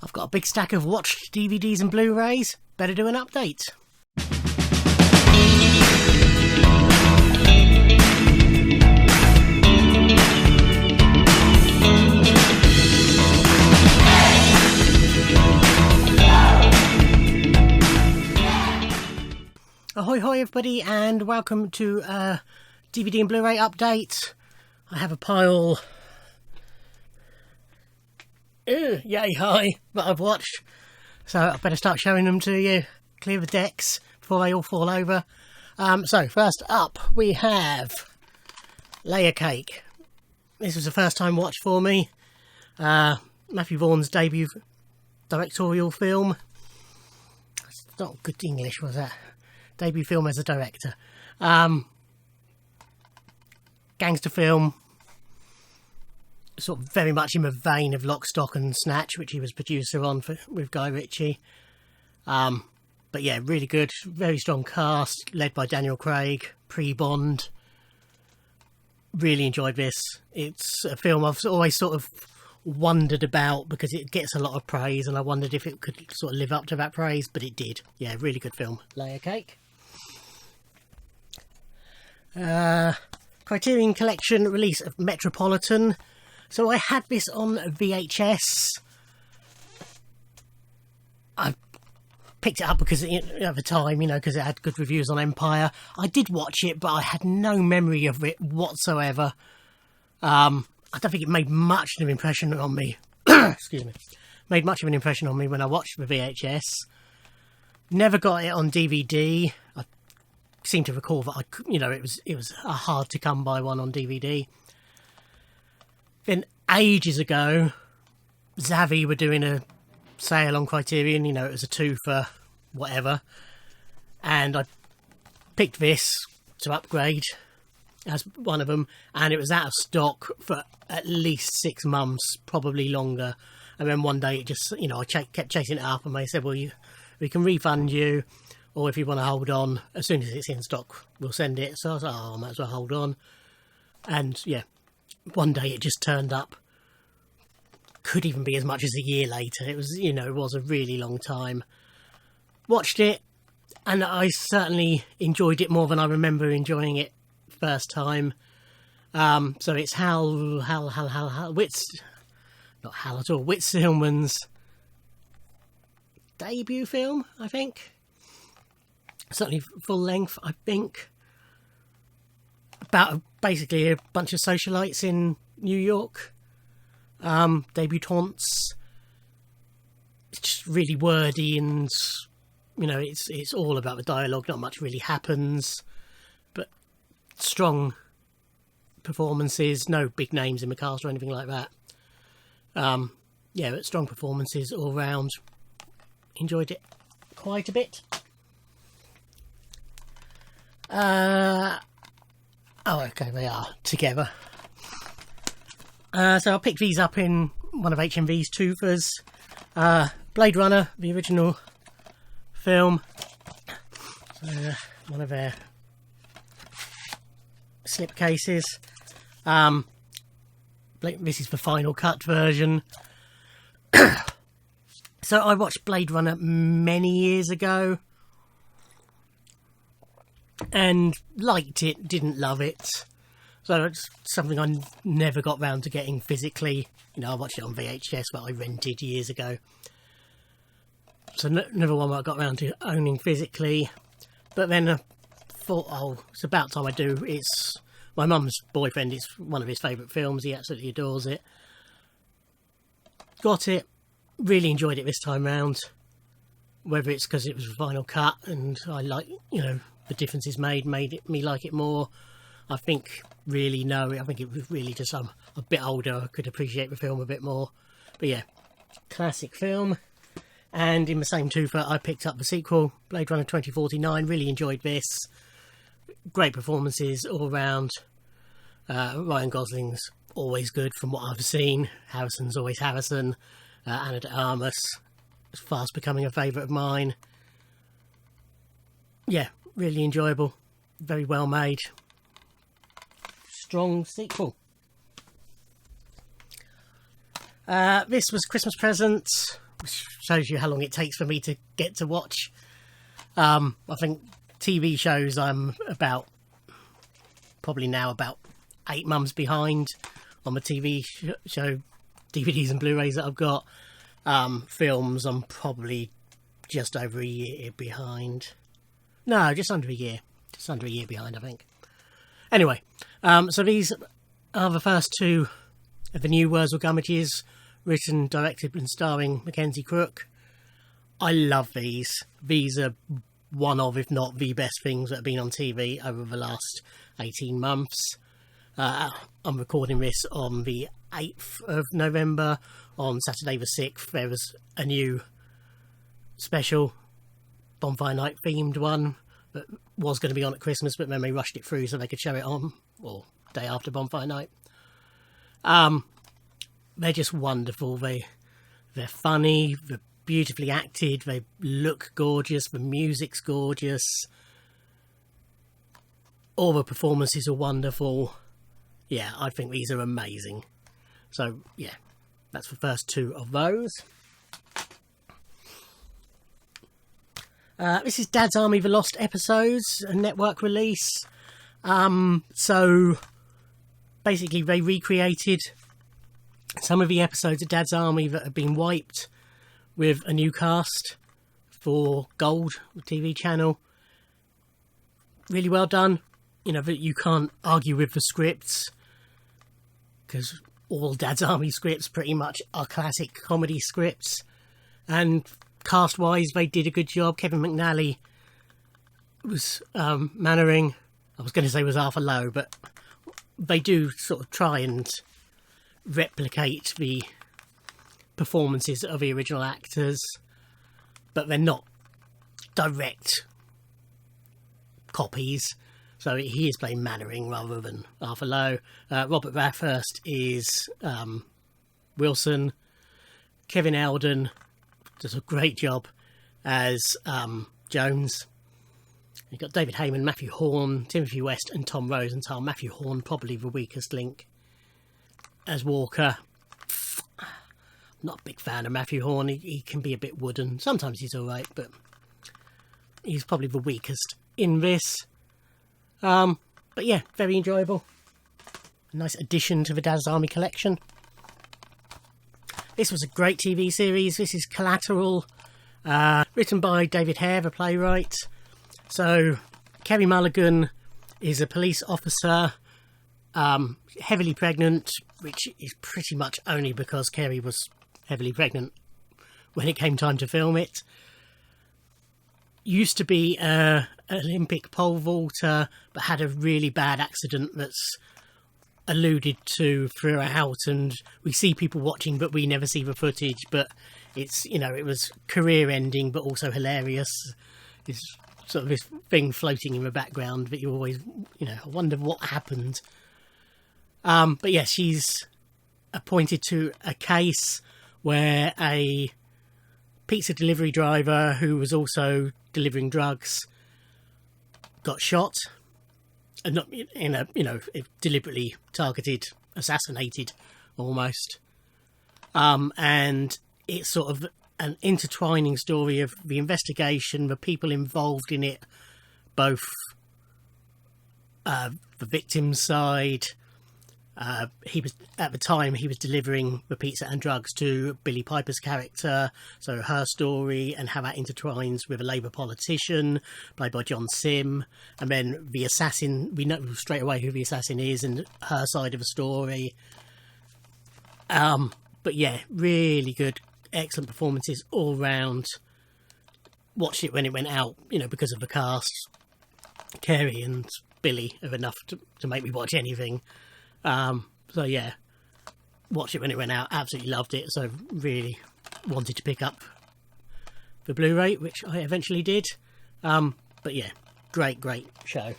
I've got a big stack of watched DVDs and Blu-rays. Better do an update. Ahoy hoy everybody, and welcome to DVD and Blu-ray update. I have a pile yay high that I've watched, so I better start showing them to you. Clear the decks before they all fall over. So first up we have Layer Cake. This was a first time watch for me. Matthew Vaughan's debut directorial film. It's not good English, was that? Debut film as a director. Gangster film, sort of very much in the vein of Lock, Stock and Snatch, which he was producer on with Guy Ritchie. But yeah, really good, very strong cast, led by Daniel Craig, pre-Bond. Really enjoyed this. It's a film I've always sort of wondered about because it gets a lot of praise, and I wondered if it could sort of live up to that praise, but it did. Yeah, really good film. Layer Cake. Criterion Collection release of Metropolitan. So I had this on VHS. I picked it up because at the time, you know, because it had good reviews on Empire. I did watch it, but I had no memory of it whatsoever. I don't think it made much of an impression on me. Excuse me. Made much of an impression on me when I watched the VHS. Never got it on DVD. I seem to recall that it was a hard to come by one on DVD. Then ages ago, Zavvi were doing a sale on Criterion. You know, it was a 2 for whatever, and I picked this to upgrade as one of them, and it was out of stock for at least 6 months, probably longer. And then one day it just, you know, I kept chasing it up, and they said, well, we can refund you, or if you want to hold on, as soon as it's in stock, we'll send it. So I was like, oh, I might as well hold on. And yeah, one day it just turned up. Could even be as much as a year later. It was, you know, it was a really long time. Watched it, and I certainly enjoyed it more than I remember enjoying it first time. So it's Witz Stillman's debut film, I think. Certainly full length, I think. About basically a bunch of socialites in New York. Debutantes. It's just really wordy, and you know, it's all about the dialogue. Not much really happens, but strong performances. No big names in the cast or anything like that. Yeah, but strong performances all round. Enjoyed it quite a bit. Oh, okay, they are together. So I picked these up in one of HMV's twofers. Blade Runner, the original film. So, one of their slipcases. This is the final cut version. So I watched Blade Runner many years ago and liked it, didn't love it. So it's something I never got round to getting physically. You know, I watched it on VHS, but I rented years ago. So never one I got round to owning physically. But then I thought, oh, it's about time I do. It's my mum's boyfriend. It's one of his favourite films. He absolutely adores it. Got it. Really enjoyed it this time round. Whether it's because it was a final cut and I like, you know, the differences made me like it more. I think really no. I think it was really just I'm a bit older. I could appreciate the film a bit more. But yeah, classic film. And in the same twofer, I picked up the sequel, Blade Runner 2049. Really enjoyed this. Great performances all round. Ryan Gosling's always good from what I've seen. Harrison's always Harrison. Anna de Armas is fast becoming a favourite of mine. Yeah, really enjoyable. Very well made. Strong sequel. This was Christmas presents. shows you how long it takes for me to get to watch. I think TV shows I'm probably now about 8 months behind on the TV show DVDs and Blu-rays that I've got. Films I'm probably just over a year behind. No, just under a year. Just under a year behind, I think. Anyway, so these are the first 2 of the new Wurzel Gummages, written, directed and starring Mackenzie Crook. I love these. These are one of, if not the best things that have been on TV over the last 18 months. I'm recording this on the 8th of November. On Saturday the 6th there was a new special Bonfire Night themed one that was going to be on at Christmas, but then they rushed it through so they could show it on, or day after Bonfire Night. They're just wonderful. They're funny, they're beautifully acted, they look gorgeous, the music's gorgeous, all the performances are wonderful. Yeah, I think these are amazing. So yeah, that's the first 2 of those. This is Dad's Army The Lost Episodes, a network release. So basically they recreated some of the episodes of Dad's Army that have been wiped with a new cast for Gold, the TV channel. Really well done. You know, that you can't argue with the scripts, because all Dad's Army scripts pretty much are classic comedy scripts. And cast-wise, they did a good job. Kevin McNally was Mannering. I was going to say was Arthur Lowe, but they do sort of try and replicate the performances of the original actors, but they're not direct copies. So he is playing Mannering rather than Arthur Lowe. Robert Bathurst is Wilson. Kevin Eldon does a great job as Jones. You've got David Heyman, Matthew Horn, Timothy West and Tom Rosenthal. Matthew Horn probably the weakest link as Walker. Not a big fan of Matthew Horn. He can be a bit wooden. Sometimes he's alright, but he's probably the weakest in this. But yeah, very enjoyable. A nice addition to the Dad's Army collection. This was a great TV series. This is Collateral, written by David Hare, the playwright. So, Kerry Mulligan is a police officer, heavily pregnant, which is pretty much only because Kerry was heavily pregnant when it came time to film it. Used to be an Olympic pole vaulter, but had a really bad accident that's alluded to throughout, and we see people watching but we never see the footage. But it's, you know, it was career ending but also hilarious. It's sort of this thing floating in the background that you always, you know, wonder what happened. But yeah, she's appointed to a case where a pizza delivery driver who was also delivering drugs got shot, and not in a, you know, deliberately targeted, assassinated almost. And it's sort of an intertwining story of the investigation, the people involved in it, both the victim's side. He was, at the time, he was delivering the pizza and drugs to Billie Piper's character, so her story and how that intertwines with a Labour politician played by John Sim, and then the assassin, we know straight away who the assassin is and her side of the story. But yeah, really good, excellent performances all round. Watched it when it went out, you know, because of the cast. Kerry and Billy are enough to make me watch anything. So yeah, watched it when it went out, absolutely loved it, so really wanted to pick up the Blu-ray, which I eventually did. But yeah, great show.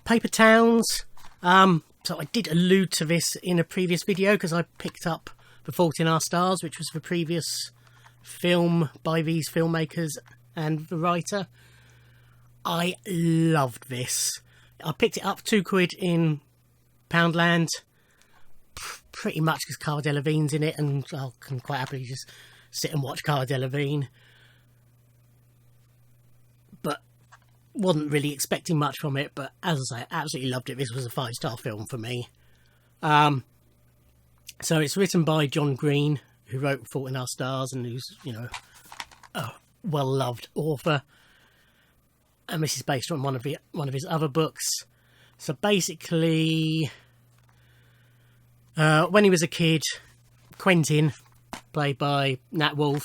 Paper Towns. So I did allude to this in a previous video because I picked up The Fault in Our Stars, which was the previous film by these filmmakers and the writer. I loved this. I picked it up £2 in Poundland. pretty much because Cara Delevingne's in it, and I can quite happily just sit and watch Cara Delevingne. But wasn't really expecting much from it, but as I say, absolutely loved it. This was a 5-star film for me. So it's written by John Green, who wrote Fault in Our Stars, and who's, you know, a well-loved author. And this is based on one of his other books. So basically, when he was a kid, Quentin, played by Nat Wolff,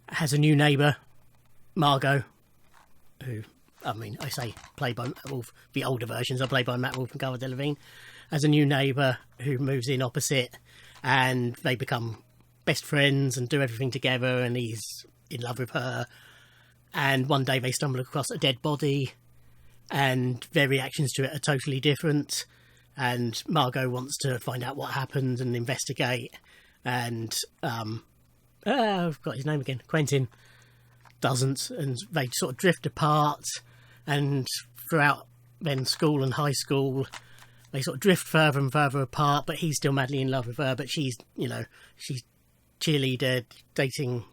has a new neighbour, Margot, who, I mean, I say played by Matt Wolff, the older versions are played by Matt Wolff and Cara Delevingne, as a new neighbour who moves in opposite, and they become best friends and do everything together, and he's in love with her. And one day they stumble across a dead body, and their reactions to it are totally different. And Margot wants to find out what happened and investigate. And I've got his name again. Quentin doesn't, and they sort of drift apart. And throughout then school and high school, they sort of drift further and further apart. But he's still madly in love with her. But she's, you know, she's cheerleader dating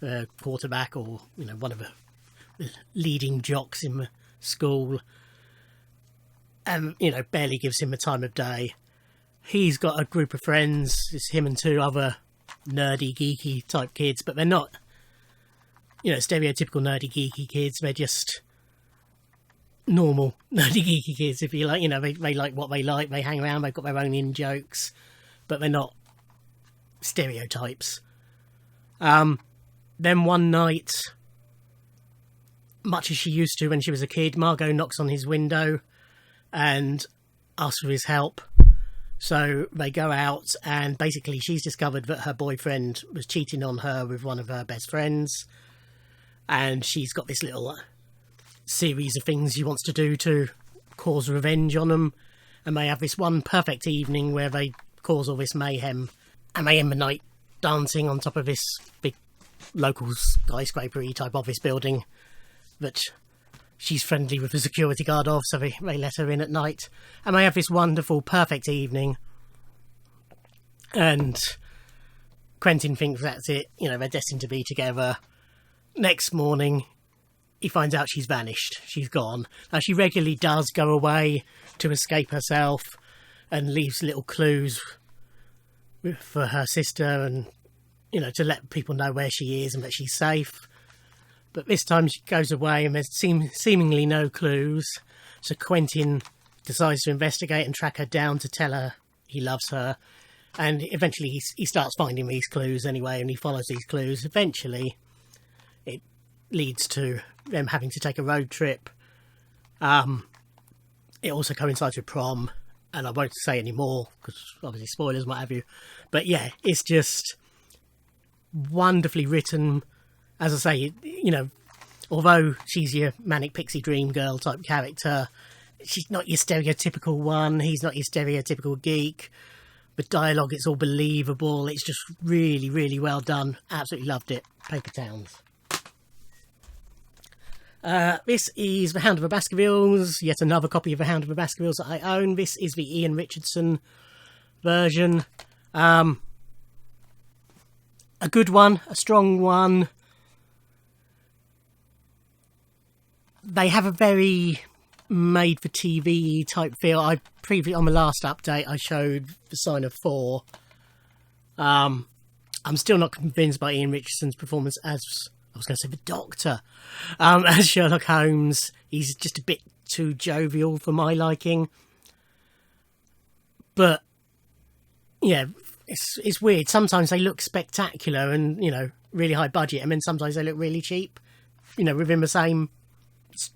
the quarterback, or, you know, one of the leading jocks in the school, and, you know, barely gives him the time of day. He's got a group of friends. It's him and 2 other nerdy, geeky type kids, but they're not, you know, stereotypical nerdy, geeky kids. They're just normal nerdy, geeky kids, if you like. You know, they like what they like. They hang around. They've got their own in jokes, but they're not stereotypes. Then one night, much as she used to when she was a kid, Margot knocks on his window and asks for his help. So they go out, and basically she's discovered that her boyfriend was cheating on her with one of her best friends, and she's got this little series of things she wants to do to cause revenge on them. And they have this one perfect evening where they cause all this mayhem, and they end the night dancing on top of this big local skyscraper-y type office building that she's friendly with the security guard of, so they let her in at night. And they have this wonderful, perfect evening. And Quentin thinks that's it, you know, they're destined to be together. Next morning, he finds out she's vanished. She's gone. Now, she regularly does go away to escape herself and leaves little clues for her sister, and, you know, to let people know where she is and that she's safe. But this time she goes away and there's seemingly no clues. So Quentin decides to investigate and track her down to tell her he loves her. And eventually he starts finding these clues anyway, and he follows these clues. Eventually it leads to them having to take a road trip. It also coincides with prom, and I won't say any more because obviously spoilers, what have you. But yeah, it's just wonderfully written. As I say, you know, although she's your manic pixie dream girl type character, she's not your stereotypical one. He's not your stereotypical geek. The dialogue, it's all believable. It's just really, really well done. Absolutely loved it. Paper Towns. This is The Hound of the Baskervilles. Yet another copy of The Hound of the Baskervilles that I own. This is the Ian Richardson version. A good one, a strong one. They have a very made-for-TV type feel. On the last update, I showed The Sign of 4. I'm still not convinced by Ian Richardson's performance as, I was going to say, the Doctor. As Sherlock Holmes, he's just a bit too jovial for my liking. But, yeah, it's weird. Sometimes they look spectacular and, you know, really high budget, and then sometimes they look really cheap, you know, within the same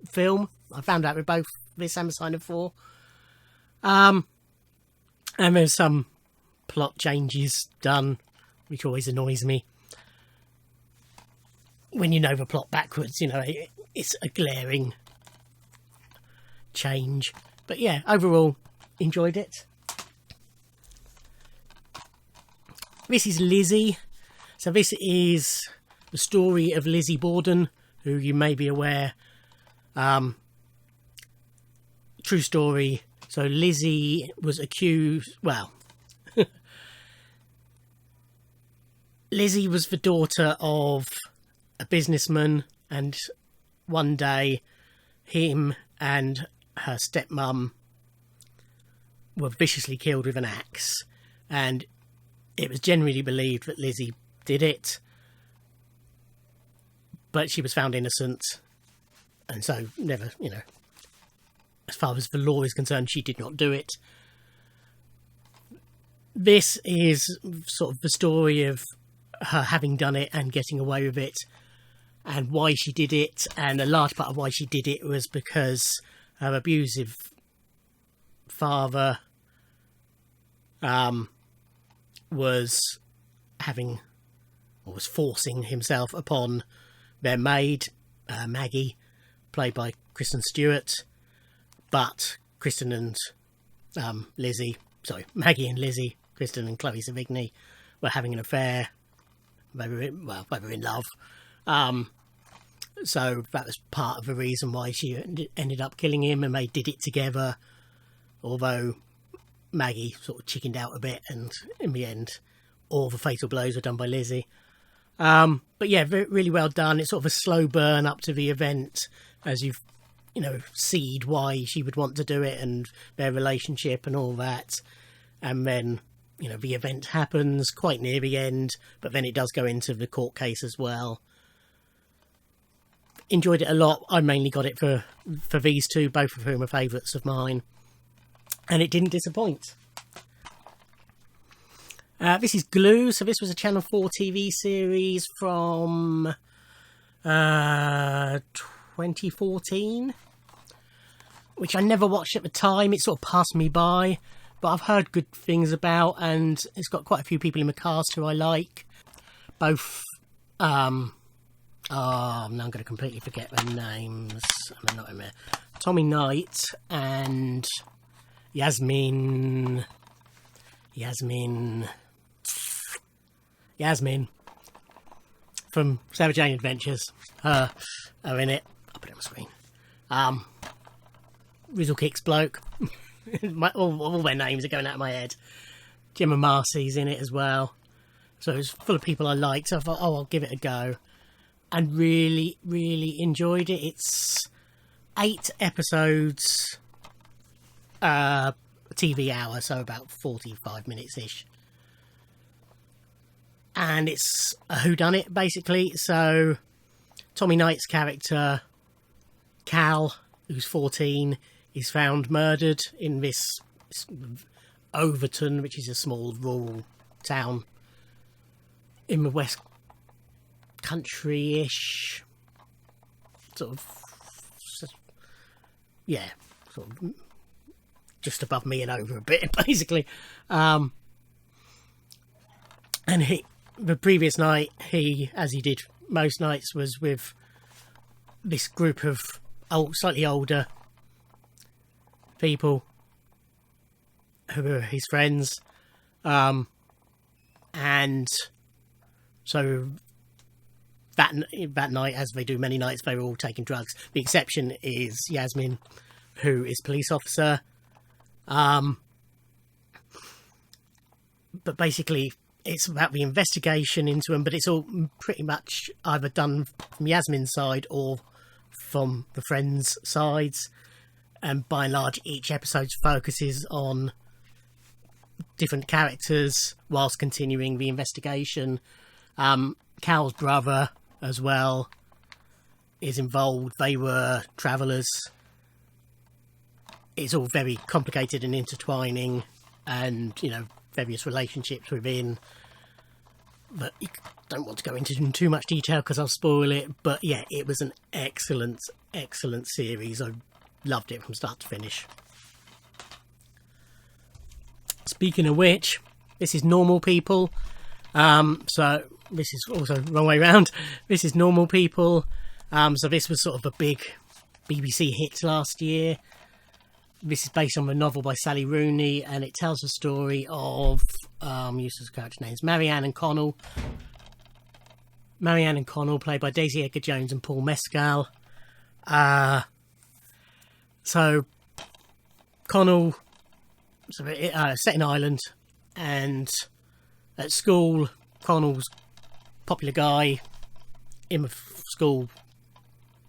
film. I found out with both this and The Sign of 4. And there's some plot changes done, which always annoys me. When you know the plot backwards, you know, it's a glaring change. But yeah, overall, enjoyed it. This is Lizzie. So this is the story of Lizzie Borden, who you may be aware, true story, So Lizzie was accused... Well, Lizzie was the daughter of a businessman, and one day him and her stepmum were viciously killed with an axe, and it was generally believed that Lizzie did it, but she was found innocent, and so never, as far as the law is concerned, she did not do it. This is sort of the story of her having done it and getting away with it, and why she did it, and a large part of why she did it was because her abusive father was forcing himself upon their maid, Maggie, played by Kristen Stewart, but Maggie and Lizzie, Kristen and Chloe Sevigny, were having an affair. They were in love. So that was part of the reason why she ended up killing him, and they did it together, although Maggie sort of chickened out a bit, and in the end all the fatal blows were done by Lizzie. But yeah, really well done. It's sort of a slow burn up to the event as you seed why she would want to do it and their relationship and all that, and then the event happens quite near the end, but then it does go into the court case as well. Enjoyed it a lot. I mainly got it for these two, both of whom are favourites of mine, and it didn't disappoint. This is Glue. So this was a Channel 4 TV series from 2014, which I never watched at the time. It sort of passed me by, but I've heard good things about, and it's got quite a few people in the cast who I like. Both, now I'm going to completely forget their names. I'm not in there. Tommy Knight and Yasmin from Sarah Jane Adventures. Her are in it. I'll put it on the screen. Rizzle Kicks bloke. all their names are going out of my head. Gemma Marcy's in it as well. So it's full of people I liked. So I thought, I'll give it a go. And really, really enjoyed it. It's 8 episodes, TV hour, so about 45 minutes-ish. And it's a whodunit, basically. So Tommy Knight's character, Cal, who's 14, is found murdered in this Overton, which is a small rural town in the West Country-ish, sort of just above me and over a bit, basically. And the previous night, as he did most nights, was with this group of slightly older people who were his friends, and so that night, as they do many nights, they were all taking drugs. The exception is Yasmin, who is police officer. But basically, it's about the investigation into them, but it's all pretty much either done from Yasmin's side or from the friends' sides. And by and large, each episode focuses on different characters whilst continuing the investigation. Cal's brother as well is involved. They were travellers. It's all very complicated and intertwining, and various relationships within. But you don't want to go into too much detail because I'll spoil it. But yeah, it was an excellent series. I loved it from start to finish. Speaking of which, this is Normal People. So this is also the wrong way around. This is Normal People. So this was sort of a big BBC hit last year. This is based on a novel by Sally Rooney, and it tells the story of useless character names, Marianne and Connell. Marianne and Connell, played by Daisy Edgar Jones and Paul Mescal. So Connell, set in Ireland, and at school, Connell's popular guy in the school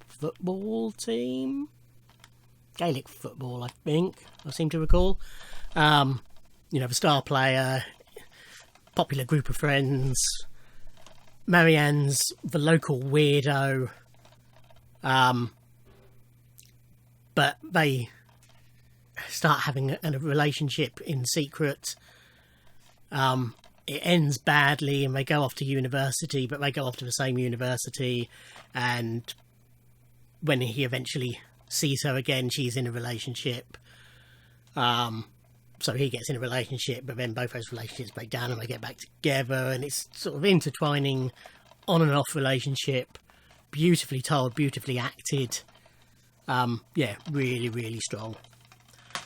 football team, Gaelic football, I think, I seem to recall. You know, the star player, popular group of friends. Marianne's the local weirdo, but they start having a relationship in secret. It ends badly and they go off to university, but they go off to the same university, and when he eventually sees her again, she's in a relationship. So he gets in a relationship, but then both those relationships break down and they get back together, and it's sort of intertwining on and off relationship. Beautifully told, beautifully acted. Yeah, really, really strong.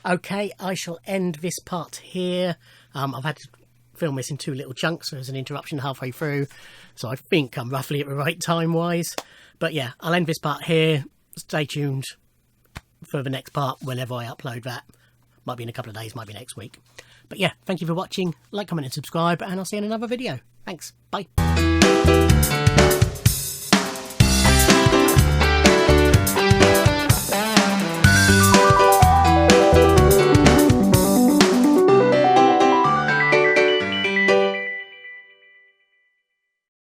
Okay, I shall end this part here. I've had to film this in 2 little chunks, so there's an interruption halfway through, so I think I'm roughly at the right time-wise. But yeah, I'll end this part here. Stay tuned for the next part whenever I upload that. Might be in a couple of days, might be next week. But yeah, thank you for watching. Like, comment and subscribe, and I'll see you in another video. Thanks. Bye.